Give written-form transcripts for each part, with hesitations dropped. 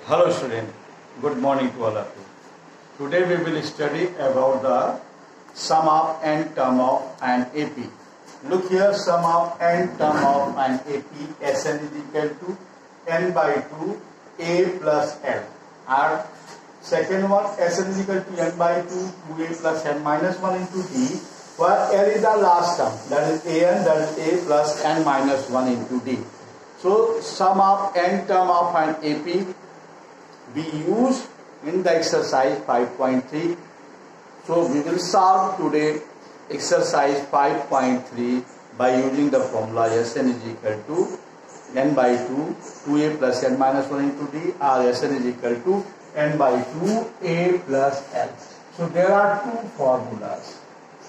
Hello student, good morning to all of you. Today we will study about the sum of n term of an AP. Look here, sum of n term of an AP, Sn is equal to n by 2 A plus L. And second one, Sn is equal to n by 2 2A plus n minus 1 into D, where L is the last term, that is An, that is A plus n minus 1 into D. So sum of n term of an AP we use in the exercise 5.3. So we will solve today exercise 5.3 by using the formula Sn is equal to n by 2 2A plus n minus 1 into D, or Sn is equal to n by 2 A plus L. So there are two formulas,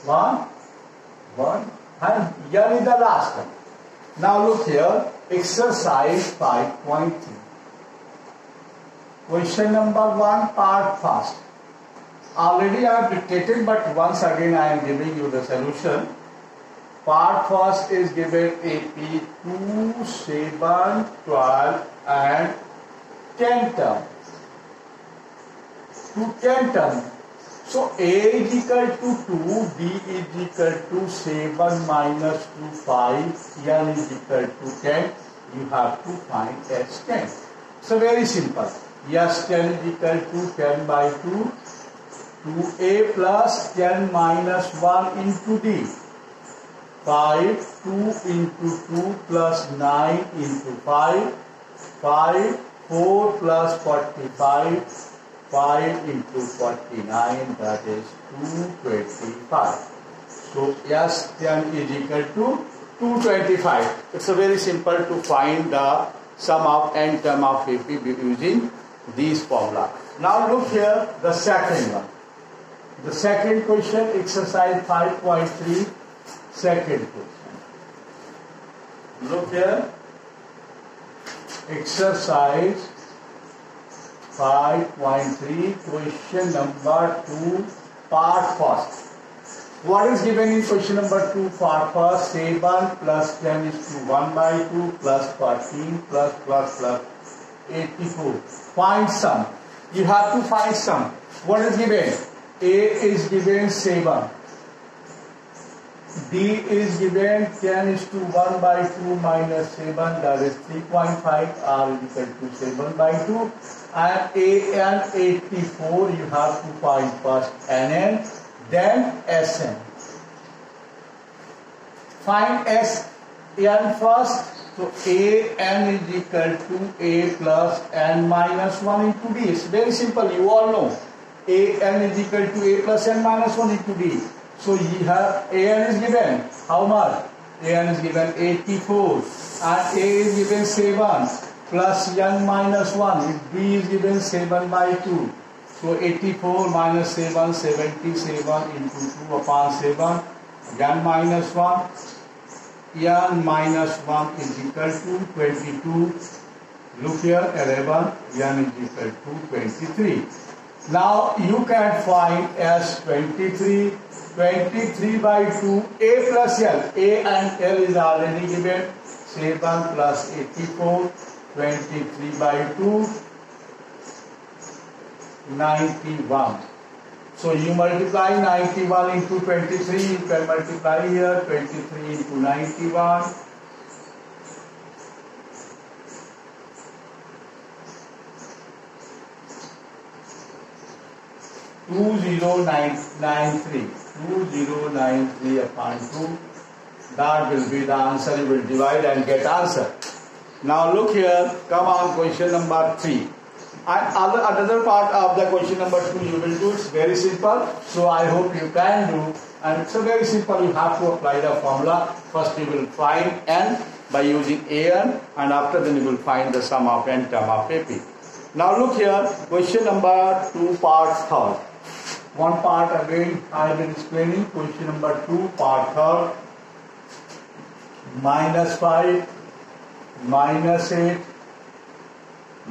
one and here is the last one. Now look here, exercise 5.3. Question number 1, part first. Already I have dictated, but once again I am giving you the solution. Part first is given AP 2, 7, 12 and 10 term. To 10 term. So A is equal to 2, B is equal to 7 minus 2, 5, N is equal to 10. You have to find S10. So very simple. Yes, 10 is equal to 10 by 2, 2A plus 10 minus 1 into D, 5, 2 into 2 plus 9 into 5, 5, 4 plus 45, 5 into 49, that is 225. So, yes, 10 is equal to 225. It's a very simple to find the sum of n term of AP using these formula. Now look here, the second one. The second question, exercise 5.3, second question. Look here, exercise 5.3, question number 2, part first. What is given in question number 2, part first? 7 plus 10 is to 1 by 2 plus 14 plus 84. Find sum. You have to find sum. What is given? A is given 7. D is given 10 is to 1 by 2 minus 7, that is 3.5, R is equal to 7 by 2. And AN 84, you have to find first NN, then SN. Find SN first. So AN is equal to A plus n minus 1 into D. It's very simple, you all know. AN is equal to A plus n minus 1 into D. So you have AN is given, how much? AN is given 84 and A is given 7 plus n minus 1. If B is given 7 by 2. So 84 minus 7, 77 into 2 upon 7, n minus 1. N minus 1 is equal to 22. Look here, 11. N is equal to 23. Now you can find S23. 23 by 2. A plus L. A and L is already given. 7 plus 84. 23 by 2. 91. So you multiply 91 into 23, you can multiply here 23 into 91. 2093. 2093 upon 2. That will be the answer. You will divide and get answer. Now look here, come on, question number 3. And another part of the question number 2 you will do. It's very simple. So I hope you can do. And it's very simple. You have to apply the formula. First you will find n by using an, and after then you will find the sum of n term of AP. Now look here. Question number 2, part 3rd. One part again I have been explaining. Question number 2, part 3rd. Minus 5, minus 8.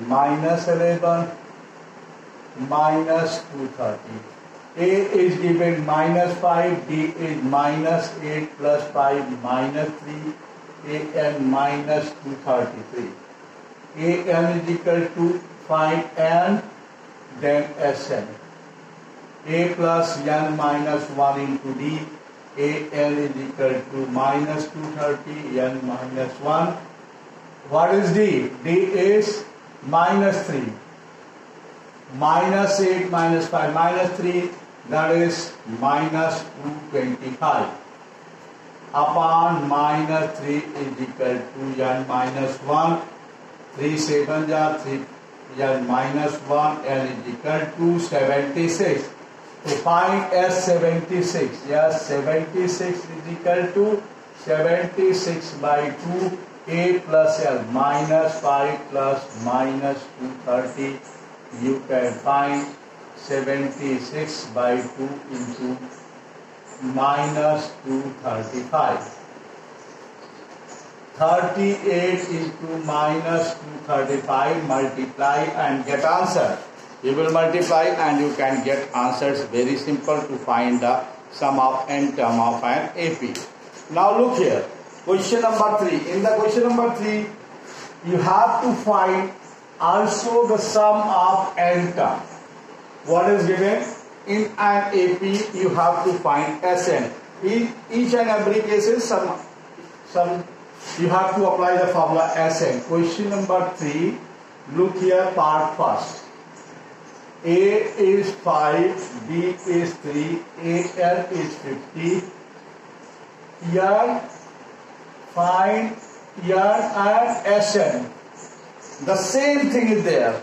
Minus 11, minus 230. A is given minus 5, D is minus 8 plus 5 minus 3, AN minus 233. AN is equal to find n, then Sn. A plus n minus 1 into d. An is equal to minus 230 n minus 1. What is d? D is minus 3. Minus 8 minus 5 minus 3, that is minus 225. Upon minus 3 is equal to n minus 1. 3 7 are 3 n minus 1, n is equal to 76. To find S76, yes, 76 is equal to 76 by 2, A plus L, minus 5 plus minus 230. You can find 76 by 2 into minus 235. 38 into minus 235, multiply and get answer. You will multiply and you can get answers. Very simple to find the sum of n term of an AP. Now look here, question number 3. In the question number 3, you have to find also the sum of n term. What is given? In an AP, you have to find Sn. In each and every case, you have to apply the formula Sn. Question number 3, look here, part first. A is 5, B is 3, An is 50. Here, find N and Sn. The same thing is there.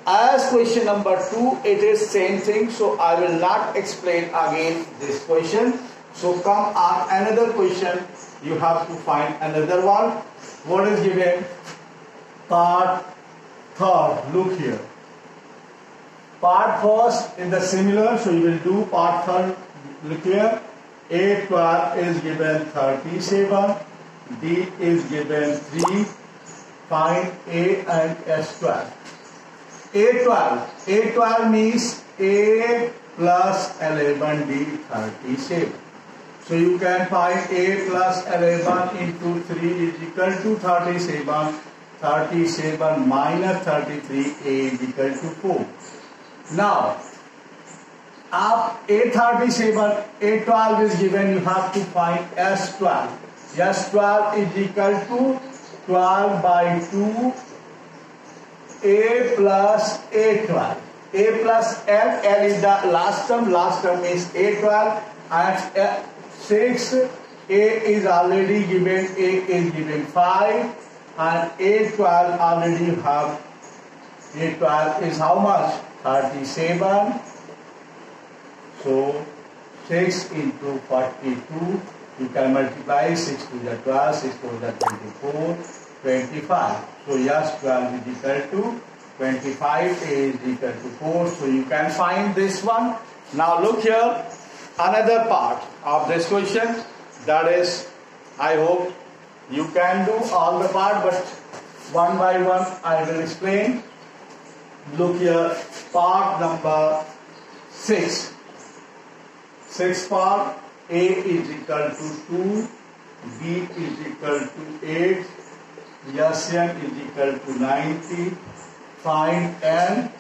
As question number 2, it is same thing. So I will not explain again this question. So come on another question. You have to find another one. What is given? Part third. Look here. Part first in the similar, so you will do part third. Look here. A12 is given 37, D is given 3. Find A and S12. A12 means A plus 11, D 37. So you can find A plus 11 into 3 is equal to 37. 37 minus 33, A is equal to 4. Now, आप A37, A12 is given, you have to find S12. S12 is equal to 12 by 2, A plus A12. A plus L, L is the last term is A12, and 6, A is already given, A is given 5, and A12 already have, A12 is how much? 37. So 6 into 42, you can multiply 6 to the 12, 6 to the 24, 25. So yes, 12 is equal to 25, A is equal to 4. So you can find this one. Now look here, another part of this question, that is, I hope you can do all the part, but one by one I will explain. Look here, part number 6. 6 part, A is equal to 2, B is equal to 8, Sn is equal to 90. Find N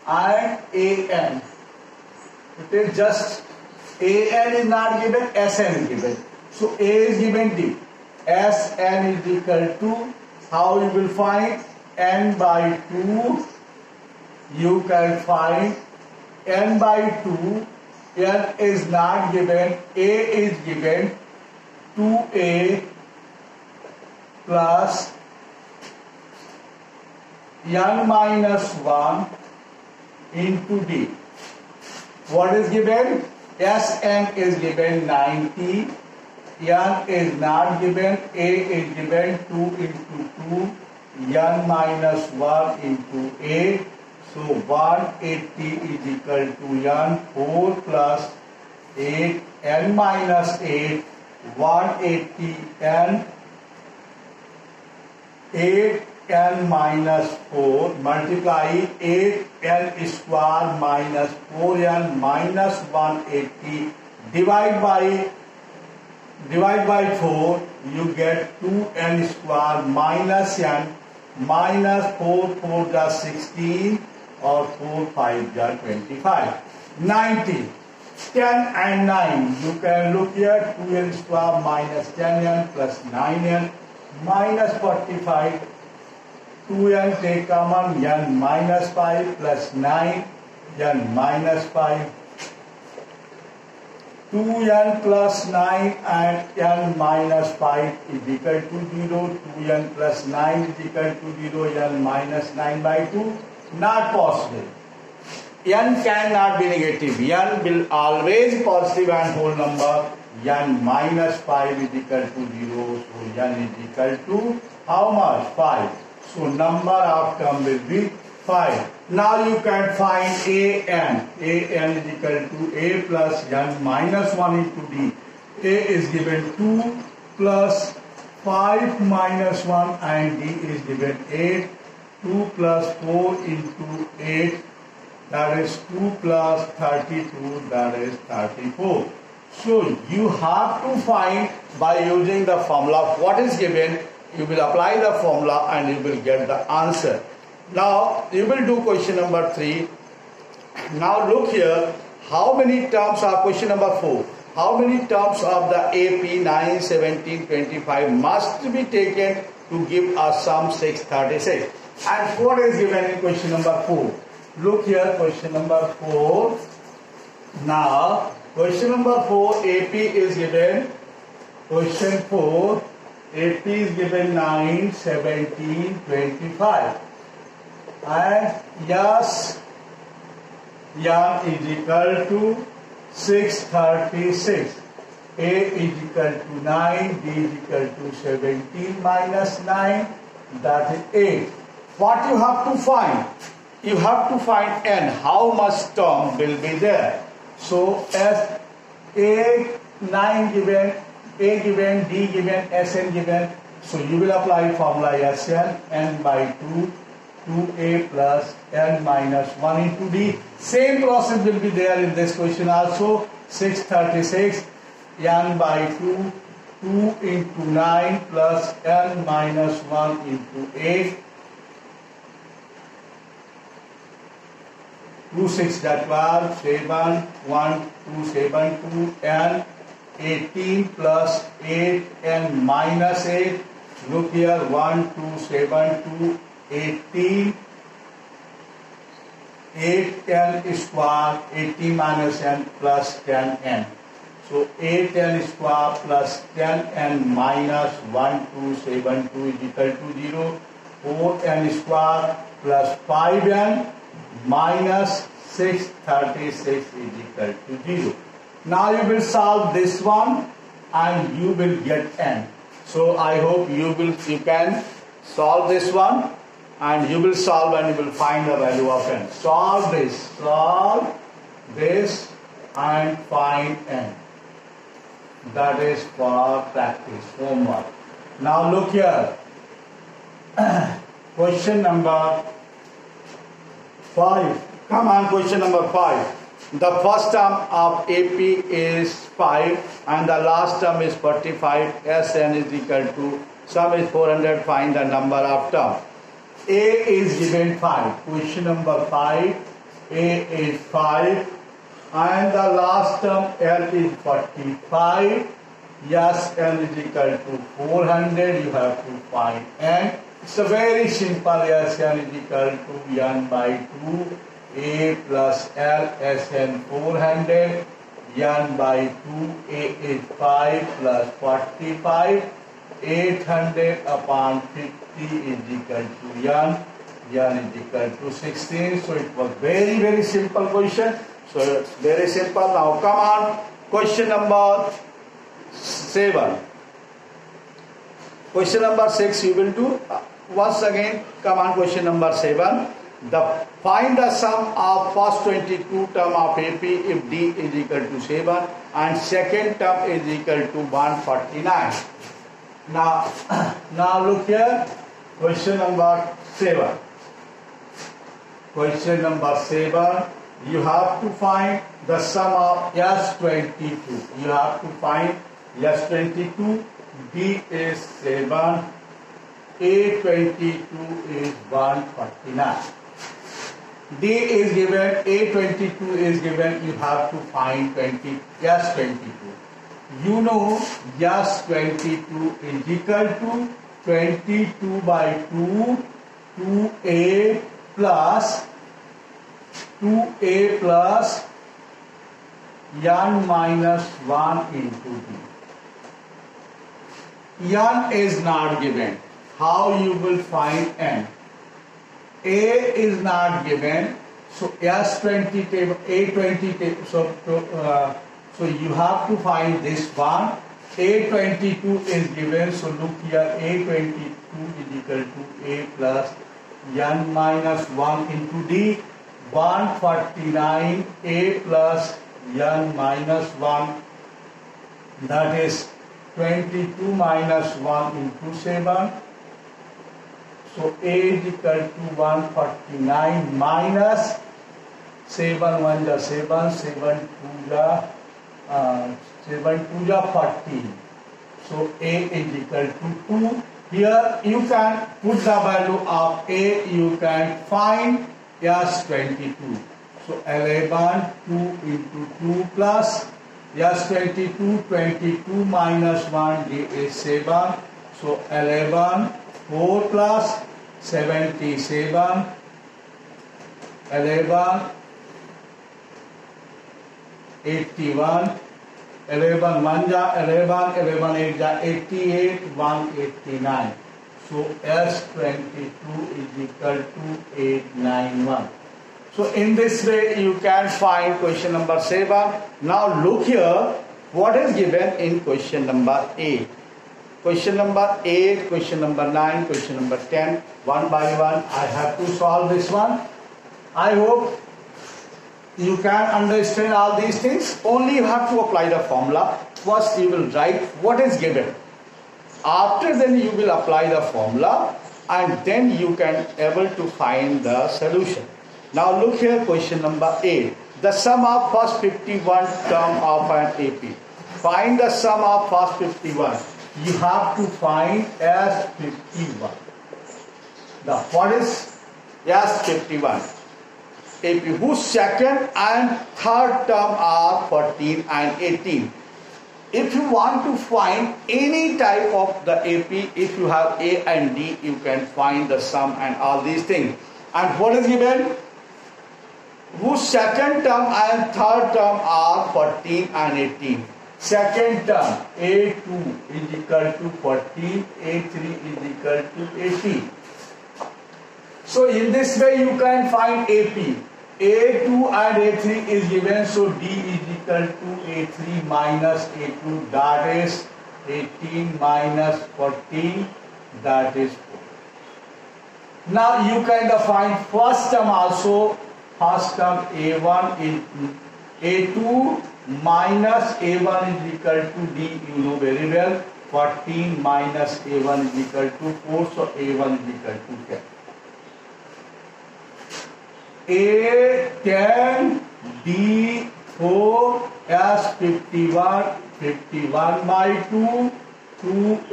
and An. It is just An is not given, Sn is given. So A is given D. Sn is equal to, how you will find? N by 2. You can find N by 2. N is not given, A is given, 2A plus N minus 1 into D. What is given? Sn is given 90, N is not given, A is given 2 into 2, N minus 1 into A. So 180 is equal to N, 4 plus 8, N minus 8, 180 N, 8 N minus 4, multiply 8 N square minus 4 N minus 180, divide by divide by 4, you get 2n square minus n minus 4 4 the 16 or 4 5 the 25. 90. 10 and 9. You can look here, 2n square minus 10n plus 9n minus 45. 2n take common, n minus 5 plus 9, n minus 5. 2n plus 9 and n minus 5 is equal to 0. 2n plus 9 is equal to 0. n minus 9 by 2. Not possible. N cannot be negative. N will always positive and whole number. N minus 5 is equal to 0. So n is equal to how much? 5. So number of term will be 5. Now you can find an. An is equal to a plus n minus 1 into d. A is given 2 plus 5 minus 1 and d is given 8. 2 plus 4 into 8, that is 2 plus 32, that is 34. So you have to find by using the formula what is given. You will apply the formula and you will get the answer. Now you will do question number 3. Now look here, how many terms are question number 4? How many terms of the AP 9, 17, 25 must be taken to give us sum 636? And what is given in question number 4? Look here, question number 4. Now, question number 4, AP is given. Question 4, AP is given 9, 17, 25. And yes, yan is equal to 636. A is equal to 9, B is equal to 17 minus 9, that is 8. What you have to find? You have to find n. How much term will be there? So as A 9 given, A given, D given, Sn given. So you will apply formula Sn, n by 2, 2a plus n minus 1 into d. Same process will be there in this question also. 636, n by 2, 2 into 9 plus n minus 1 into 8. 2 6 that 12, 7, 1, 2, 7, 2, n, 18 plus 8, n minus 8. Look here, 1, 2, 7, 2, 18, 8 n square, 18 minus n plus 10 n. So 8 n square plus 10 n minus 1, 2, 7, 2 is equal to 0. 4 n square plus 5 n minus 636 is equal to 0. Now you will solve this one and you will get n. So I hope you can solve this one and you will solve and you will find the value of n. Solve this and find n. That is for practice, homework. Now look here. Question number 5. Come on, question number 5. The first term of AP is 5 and the last term is 45. Sn is equal to, sum is 400, find the number of terms. A is given 5. Question number 5. A is 5 and the last term L is 45. Yes, n is equal to 400. You have to find n. It's a very simple. Yes, n is equal to n by 2. A plus L, Sn 400, n by 2, A is 5 plus 45, 800 upon 50 is equal to n is equal to 16. So it was very, very simple question. So it's very simple. Now come on, question number 7. Question number 6 you will do. Once again, come on, question number 7. Find the sum of first 22 term of AP if D is equal to 7 and second term is equal to 149. Now look here, question number 7. Question number 7, you have to find the sum of S22. You have to find Yes, 22. D is 7. A22 is 149. D is given, A22 is given, you have to find 20, yes 22. You know, yes 22 is equal to 22 by 2, 2A plus n minus 1 into D. N is not given. How you will find n? A is not given, so S20 table, A20 table, so you have to find this one. A22 is given, so look here, A22 is equal to A plus n minus 1 into D. 149 A plus n minus 1, that is 22 minus 1 into 7. So A is equal to 149 minus 7 1 ja 7, 7 2 ja 14. So A is equal to 2. Here you can put the value of A, you can find yes 22. So 11 2 into 2 plus yes 22, 22 minus 1 D is 7. So 11 4 plus 77, 11, 81, 11 1 ja 11, 11 8 ja 88, 189. So S22 is equal to 891. So in this way you can find question number 7. Now look here, what is given in question number 8. Question number 8, question number 9, question number 10, one by one I have to solve this one. I hope you can understand all these things. Only you have to apply the formula. First you will write what is given. After then you will apply the formula and then you can able to find the solution. Now look here, question number 8. The sum of first 51 term of an AP. Find the sum of first 51. You have to find S51. The what is S51? AP whose second and third term are 14 and 18. If you want to find any type of the AP, if you have A and D, you can find the sum and all these things. And what is given? Whose second term and third term are 14 and 18. Second term A2 is equal to 14, A3 is equal to 18. So in this way you can find AP. A2 and A3 is given, so D is equal to A3 minus A2, that is 18 minus 14, that is 4. Now you can find first term also. First term A1 is A2 minus A1 is equal to D, you know very well. 14 minus A1 is equal to 4, so A1 is equal to 10. A10 D4 S51, 51 by 2, 2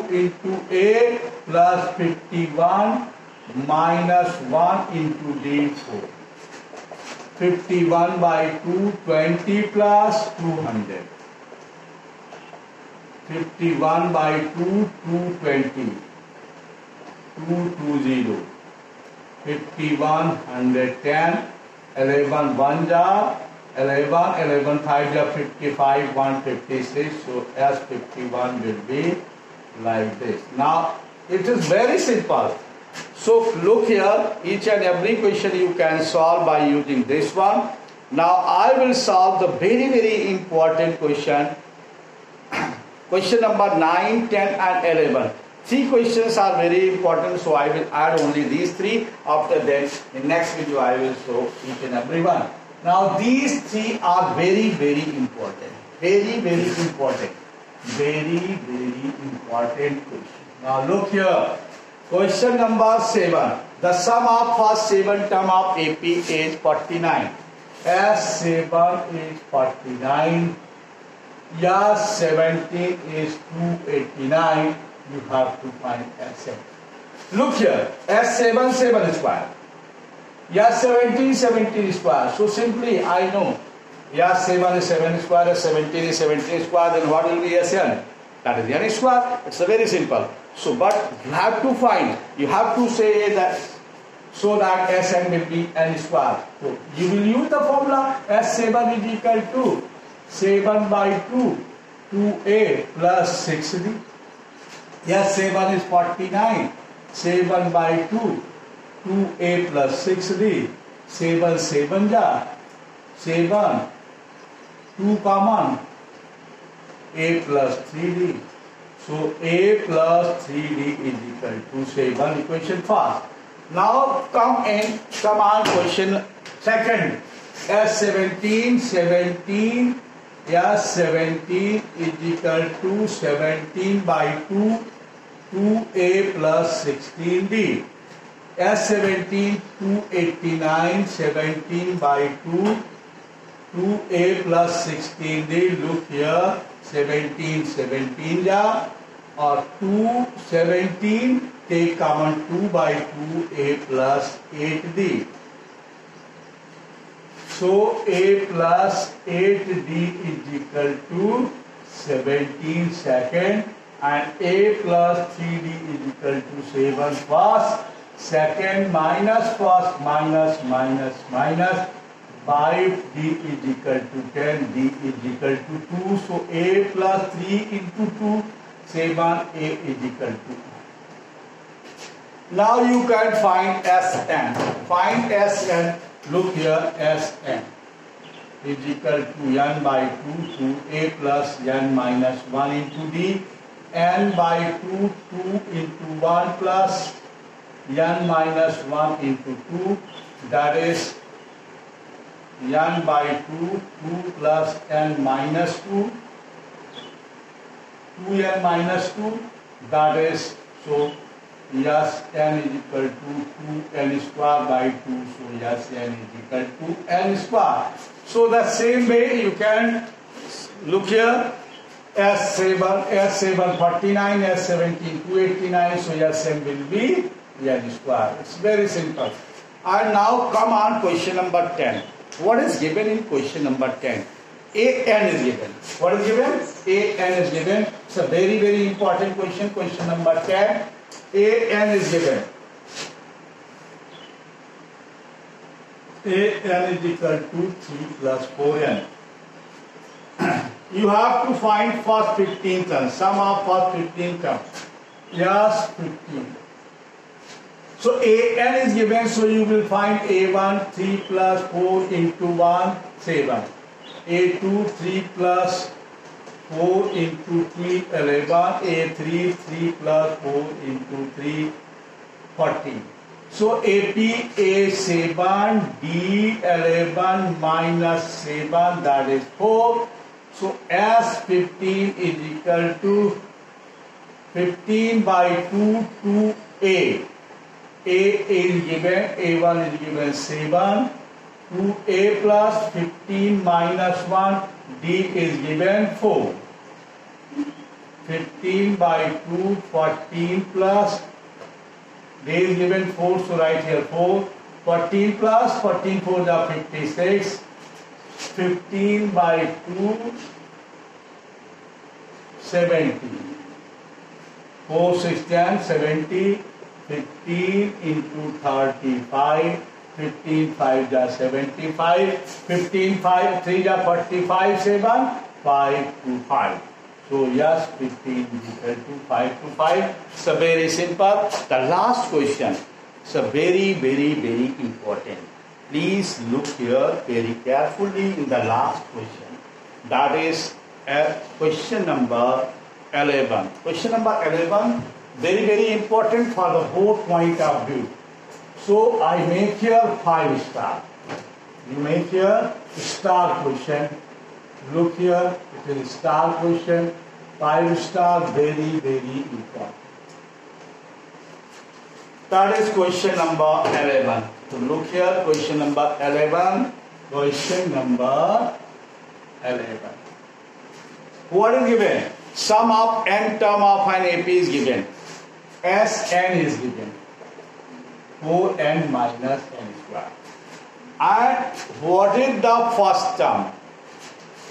into A plus 51 minus 1 into D4. 51 by 2, 20 plus 200. 51 by 2, 220. 220. 51, 110. 11, 1 ja 11, 11, 5 ja 55, 156. So S51 will be like this. Now it is very simple. So look here, each and every question you can solve by using this one. Now I will solve the very important question. Question number 9, 10 and 11. 3 questions are very important, so I will add only these 3. After that, in next video I will show each and every one. Now these 3 are very important. Very important. Very important question. Now look here. Question number 7. The sum of first 7 term of AP is 49. S7 is 49. Yeah, 17 is 289. You have to find S7. Look here, S7, 7 square. Yeah, 17, 17 square. So simply I know, yeah, 7 is 7 square, 17 is 17 square, then what will be Sn? That is n square. It's a very simple. So, but you have to find, you have to say that, so that Sn will be n square. So, you will use the formula S7 is equal to 7 by 2, 2a plus 6d. Yes, 7 is 49. 7 by 2, 2a plus 6d. 7, 7 ja. 7, 2 common. A plus 3d. So, a plus 3d is equal to 7. Equation first. Now, come on question second. S17, 17. Yes, 17 is equal to 17 by 2, 2a plus 16d. S17, 289, 17 by 2, 2a plus 16d. Look here, 17, 17 ja, or 2, 17, take common 2 by 2a plus 8d. So, a plus 8d is equal to 17 second, and a plus 3d is equal to 7 first, second minus first, minus, 5d is equal to 10, d is equal to 2. So, a plus 3 into 2, 7, a is equal to 2. Now you can find Sn. Find Sn. Look here, Sn is equal to n by 2 to a plus n minus 1 into d, n by 2, 2 into 1 plus n minus 1 into 2, that is n by 2, 2 plus n minus 2, 2n minus 2, that is, so yes, n is equal to 2n square by 2, so yes, n is equal to n square. So the same way you can look here, S7 49, S17 289, so yes, n will be n square. It's very simple. And now come on question number 10. What is given in question number 10? An is given. What is given? An is given. It's a very, very important question. Question number 10. An is given. An is equal to 3 plus 4n. You have to find first 15 terms. Sum of first 15 terms. Yes, 15. So An is given, so you will find A1 3 plus 4 into 1 7. A2 3 plus 4 into 3 11. A3 3 plus 4 into 3 14. So AP A7 D11 minus 7, that is 4. So S15 is equal to 15 by 2 to A. A is given, A1 is given 7, 2A plus 15 minus 1, D is given 4. 15 by 2, 14 plus, D is given 4, so write here 4. 14 plus, 14 4 is 56. 15 by 2, 70. 4 6 10, 70. 15 into 35, 15 5 is 75, 15 5 3 is 45, 7, 5 to 5. So yes, 15 is equal to 5 to 5. It's a very simple. The last question is a very, very, very important. Please look here very carefully in the last question. That is question number 11. Question number 11. Very, very important for the whole point of view. So I make here 5 star. You make here star question. Look here, it is star question. 5 star, very, very important. That is question number 11. So look here, question number 11. Question number 11. What is given? Sum of n term of an AP is given. Sn is given. 4n minus n square. And what is the first term?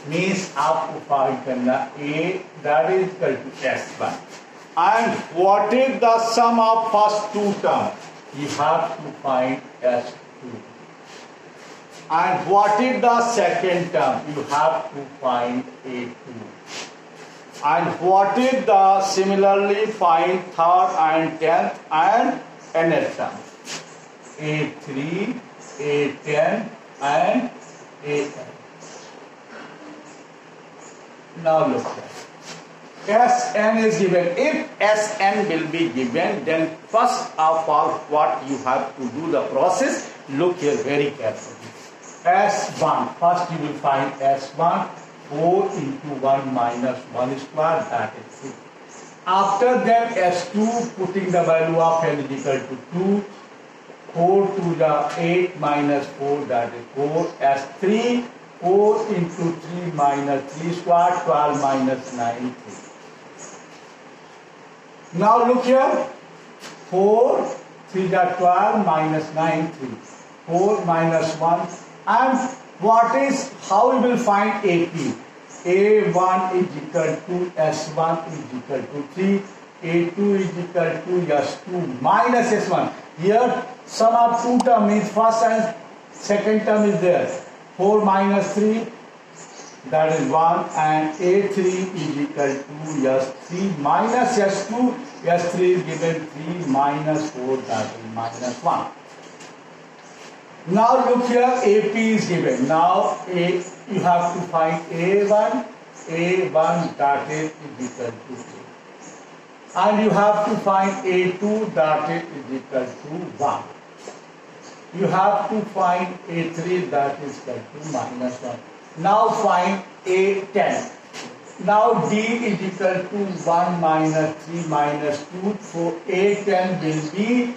Means आपको find करना A, that is equal to S1. And what is the sum of first two term? You have to find S2. And what is the second term? You have to find A2. And what is the similarly find third and tenth and nth term? A3, A10 and A10. Now look here. Sn is given. If Sn will be given, then first of all what you have to do the process, look here very carefully. S1, first you will find S1, 4 into 1 minus 1 square, that is 3. After that S2, putting the value of n is equal to 2, 4 to the 8 minus 4, that is 4, S3, 4 into 3 minus 3 square, 12 minus 9, 3. Now look here, 4, 3 the 12 minus 9, 3. 4 minus 1. And what is, how we will find AP? A1 is equal to S1 is equal to 3. A2 is equal to S2 minus S1. Here sum of two term means first and second term is there. 4 minus 3, that is 1, and A3 is equal to S3 minus S2. S3 is given 3 minus 4, that is minus 1. Now look here, AP is given. Now you have to find A1 that is equal to 3. And you have to find A2 that is equal to 1. You have to find A3 that is equal to minus 1. Now find A10. Now D is equal to 1 minus 3 minus 2. So A10 will be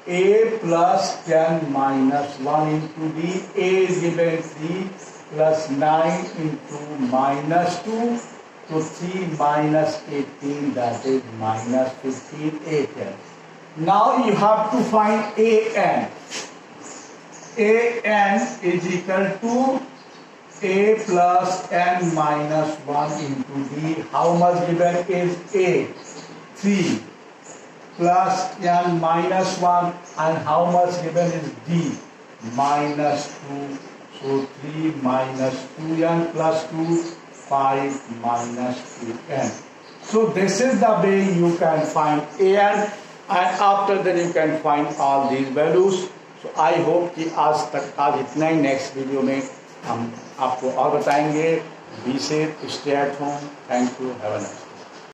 A plus 10 minus 1 into D. A is given 3 plus 9 into minus 2. So 3 minus 18, that is minus 15, A10. Now you have to find AN. AN is equal to A plus n minus 1 into D. How much given is A? 3 plus n minus 1, and how much given is D? Minus 2. So 3 minus 2n plus 2, 5 minus 2n. So this is the way you can find an, and after that you can find all these values. So I hope कि आज इतना ही, next video में हम आपको और बताएंगे. Be safe, stay at home. Thank you. Have a nice